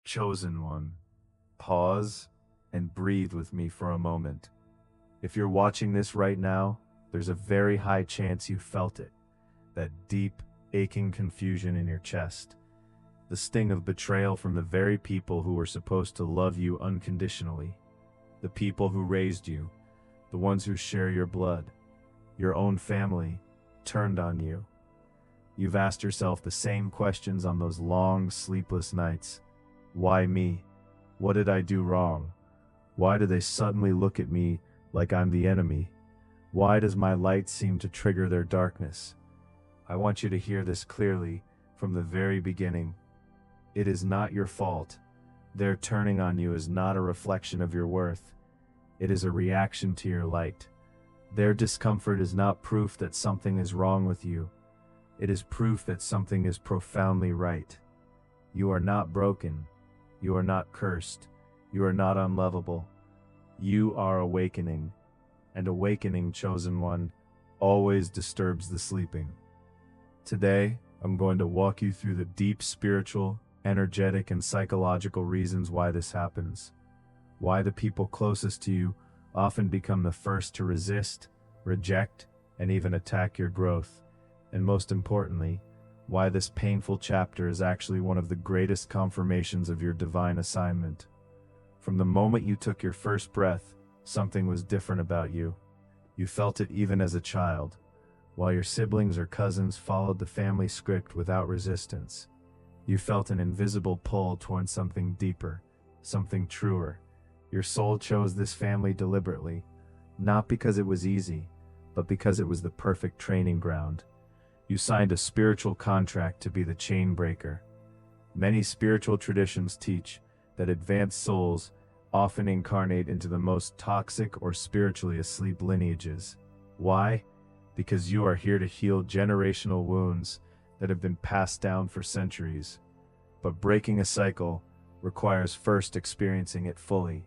Chosen one, pause and breathe with me for a moment. If you're watching this right now, there's a very high chance you felt it. That deep, aching confusion in your chest. The sting of betrayal from the very people who were supposed to love you unconditionally. The people who raised you, the ones who share your blood, your own family, turned on you. You've asked yourself the same questions on those long, sleepless nights. Why me? What did I do wrong? Why do they suddenly look at me like I'm the enemy? Why does my light seem to trigger their darkness? I want you to hear this clearly from the very beginning. It is not your fault. Their turning on you is not a reflection of your worth. It is a reaction to your light. Their discomfort is not proof that something is wrong with you. It is proof that something is profoundly right. You are not broken. You are not cursed. You are not unlovable. You are awakening. And awakening, chosen one, always disturbs the sleeping. Today, I'm going to walk you through the deep spiritual, energetic, and psychological reasons why this happens. Why the people closest to you often become the first to resist, reject, and even attack your growth. And most importantly, why this painful chapter is actually one of the greatest confirmations of your divine assignment. From the moment you took your first breath, something was different about you. You felt it even as a child, while your siblings or cousins followed the family script without resistance. You felt an invisible pull toward something deeper, something truer. Your soul chose this family deliberately, not because it was easy, but because it was the perfect training ground. You signed a spiritual contract to be the chain breaker. Many spiritual traditions teach that advanced souls often incarnate into the most toxic or spiritually asleep lineages. Why? Because you are here to heal generational wounds that have been passed down for centuries. But breaking a cycle requires first experiencing it fully.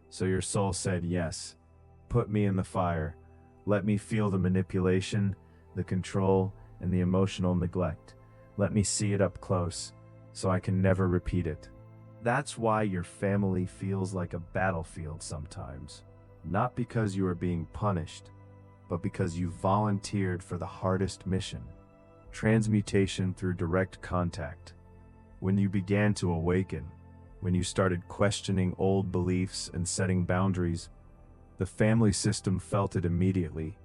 So your soul said, yes, put me in the fire. Let me feel the manipulation, the control, and the emotional neglect. Let me see it up close, so I can never repeat it. That's why your family feels like a battlefield sometimes. Not because you are being punished, but because you volunteered for the hardest mission. Transmutation through direct contact. When you began to awaken, when you started questioning old beliefs and setting boundaries, the family system felt it immediately.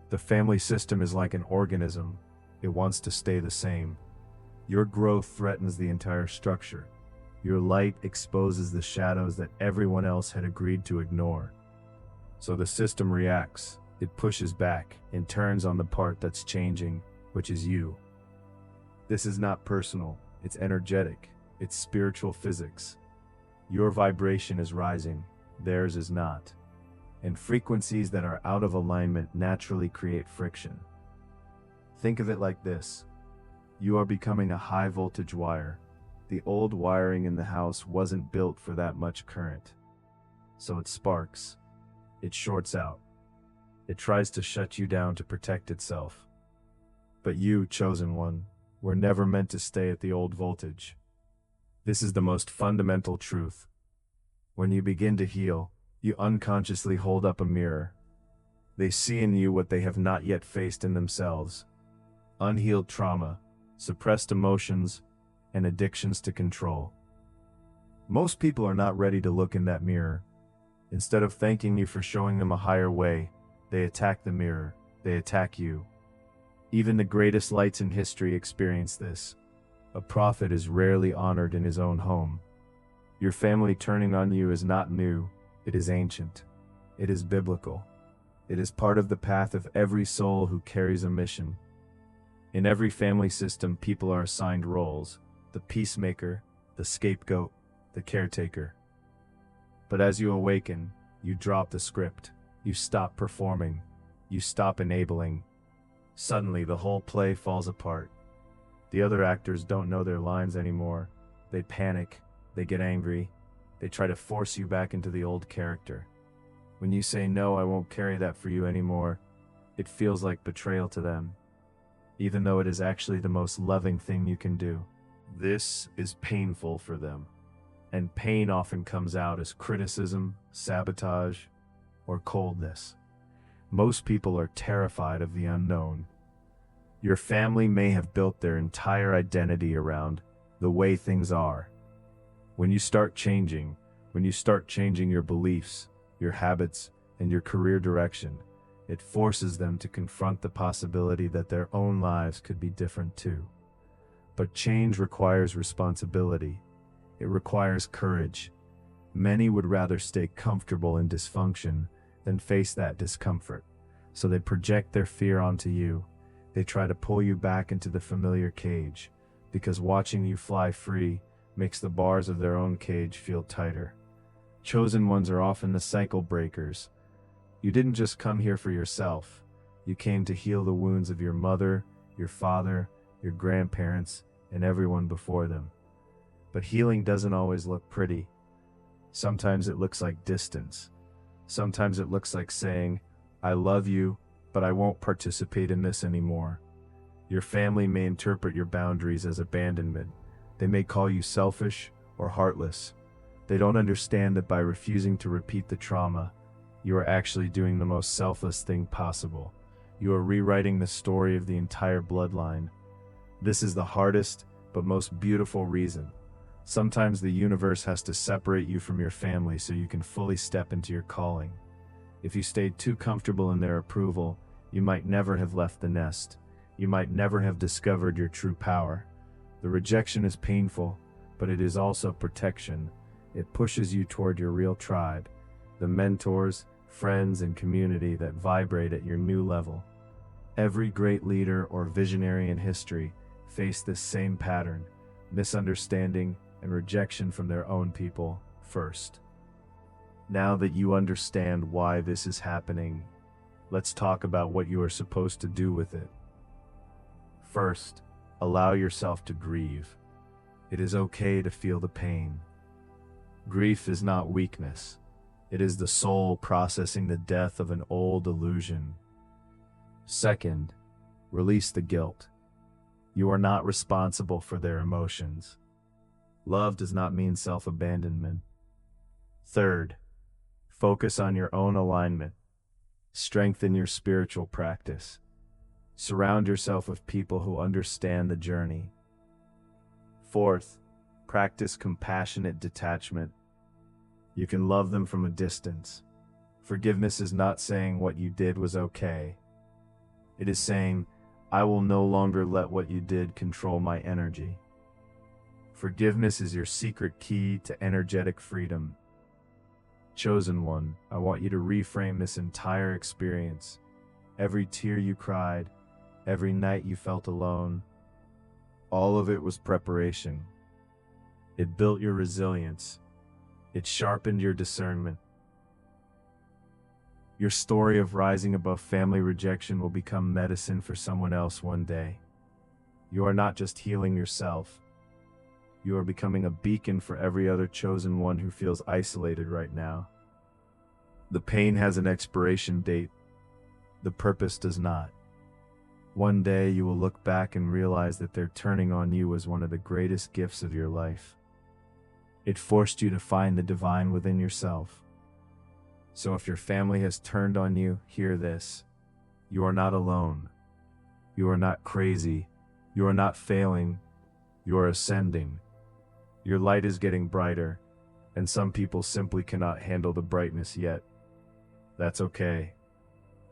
The family system is like an organism. It wants to stay the same. Your growth threatens the entire structure. Your light exposes the shadows that everyone else had agreed to ignore. So the system reacts. It pushes back and turns on the part that's changing, which is you. This is not personal. It's energetic. It's spiritual physics. Your vibration is rising. Theirs is not. And frequencies that are out of alignment naturally create friction. Think of it like this. You are becoming a high voltage wire. The old wiring in the house wasn't built for that much current. So it sparks. It shorts out. It tries to shut you down to protect itself. But you, chosen one, were never meant to stay at the old voltage. This is the most fundamental truth. When you begin to heal, you unconsciously hold up a mirror. They see in you what they have not yet faced in themselves. Unhealed trauma, suppressed emotions, and addictions to control. Most people are not ready to look in that mirror. Instead of thanking you for showing them a higher way, they attack the mirror. They attack you. Even the greatest lights in history experience this. A prophet is rarely honored in his own home. Your family turning on you is not new. It is ancient. It is biblical. It is part of the path of every soul who carries a mission. In every family system, people are assigned roles: the peacemaker, the scapegoat, the caretaker. But as you awaken, you drop the script. You stop performing. You stop enabling. Suddenly, the whole play falls apart. The other actors don't know their lines anymore. They panic. They get angry. They try to force you back into the old character. When you say, "No, I won't carry that for you anymore," it feels like betrayal to them, even though it is actually the most loving thing you can do. This is painful for them. And pain often comes out as criticism, sabotage, or coldness. Most people are terrified of the unknown. Your family may have built their entire identity around the way things are. When you start changing your beliefs, your habits, and your career direction, it forces them to confront the possibility that their own lives could be different too. But change requires responsibility. It requires courage. Many would rather stay comfortable in dysfunction than face that discomfort. So they project their fear onto you. They try to pull you back into the familiar cage, because watching you fly free makes the bars of their own cage feel tighter. Chosen ones are often the cycle breakers. You didn't just come here for yourself. You came to heal the wounds of your mother, your father, your grandparents, and everyone before them. But healing doesn't always look pretty. Sometimes it looks like distance. Sometimes it looks like saying, "I love you, but I won't participate in this anymore." Your family may interpret your boundaries as abandonment. They may call you selfish or heartless. They don't understand that by refusing to repeat the trauma, you are actually doing the most selfless thing possible. You are rewriting the story of the entire bloodline. This is the hardest but most beautiful reason. Sometimes the universe has to separate you from your family so you can fully step into your calling. If you stayed too comfortable in their approval, you might never have left the nest. You might never have discovered your true power. The rejection is painful, but it is also protection. It pushes you toward your real tribe, the mentors, friends, and community that vibrate at your new level. Every great leader or visionary in history faced this same pattern: misunderstanding and rejection from their own people first. Now that you understand why this is happening, let's talk about what you are supposed to do with it. First, allow yourself to grieve. It is okay to feel the pain. Grief is not weakness. It is the soul processing the death of an old illusion. Second, release the guilt. You are not responsible for their emotions. Love does not mean self-abandonment. Third, focus on your own alignment. Strengthen your spiritual practice. Surround yourself with people who understand the journey. Fourth, practice compassionate detachment. You can love them from a distance. Forgiveness is not saying what you did was okay. It is saying, "I will no longer let what you did control my energy." Forgiveness is your secret key to energetic freedom. Chosen one, I want you to reframe this entire experience. Every tear you cried, every night you felt alone, all of it was preparation. It built your resilience. It sharpened your discernment. Your story of rising above family rejection will become medicine for someone else one day. You are not just healing yourself. You are becoming a beacon for every other chosen one who feels isolated right now. The pain has an expiration date. The purpose does not. One day you will look back and realize that their turning on you was one of the greatest gifts of your life. It forced you to find the divine within yourself. So if your family has turned on you, hear this. You are not alone. You are not crazy. You are not failing. You are ascending. Your light is getting brighter, and some people simply cannot handle the brightness yet. That's okay.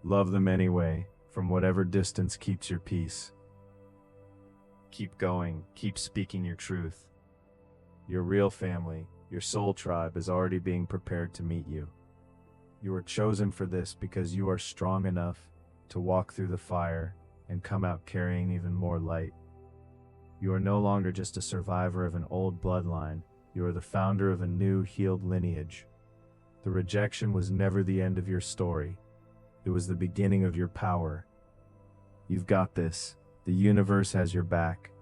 Love them anyway, from whatever distance keeps your peace. Keep going, keep speaking your truth. Your real family, your soul tribe, is already being prepared to meet you. You are chosen for this because you are strong enough to walk through the fire and come out carrying even more light. You are no longer just a survivor of an old bloodline. You are the founder of a new, healed lineage. The rejection was never the end of your story. It was the beginning of your power. You've got this. The universe has your back.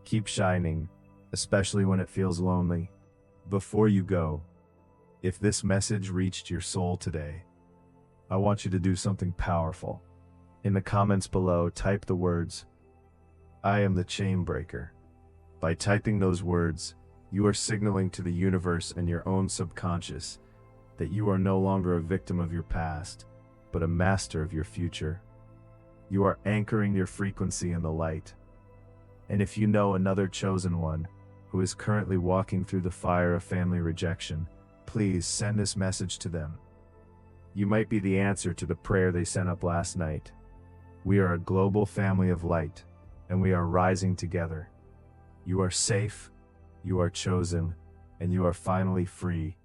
Keep shining, especially when it feels lonely. Before you go, if this message reached your soul today, I want you to do something powerful. In the comments below, type the words, "I am the chain breaker." By typing those words, You are signaling to the universe and your own subconscious that you are no longer a victim of your past, but a master of your future. You are anchoring your frequency in the light. And if you know another chosen one who is currently walking through the fire of family rejection, please send this message to them. You might be the answer to the prayer they sent up last night. We are a global family of light, and we are rising together. You are safe, you are chosen, and you are finally free.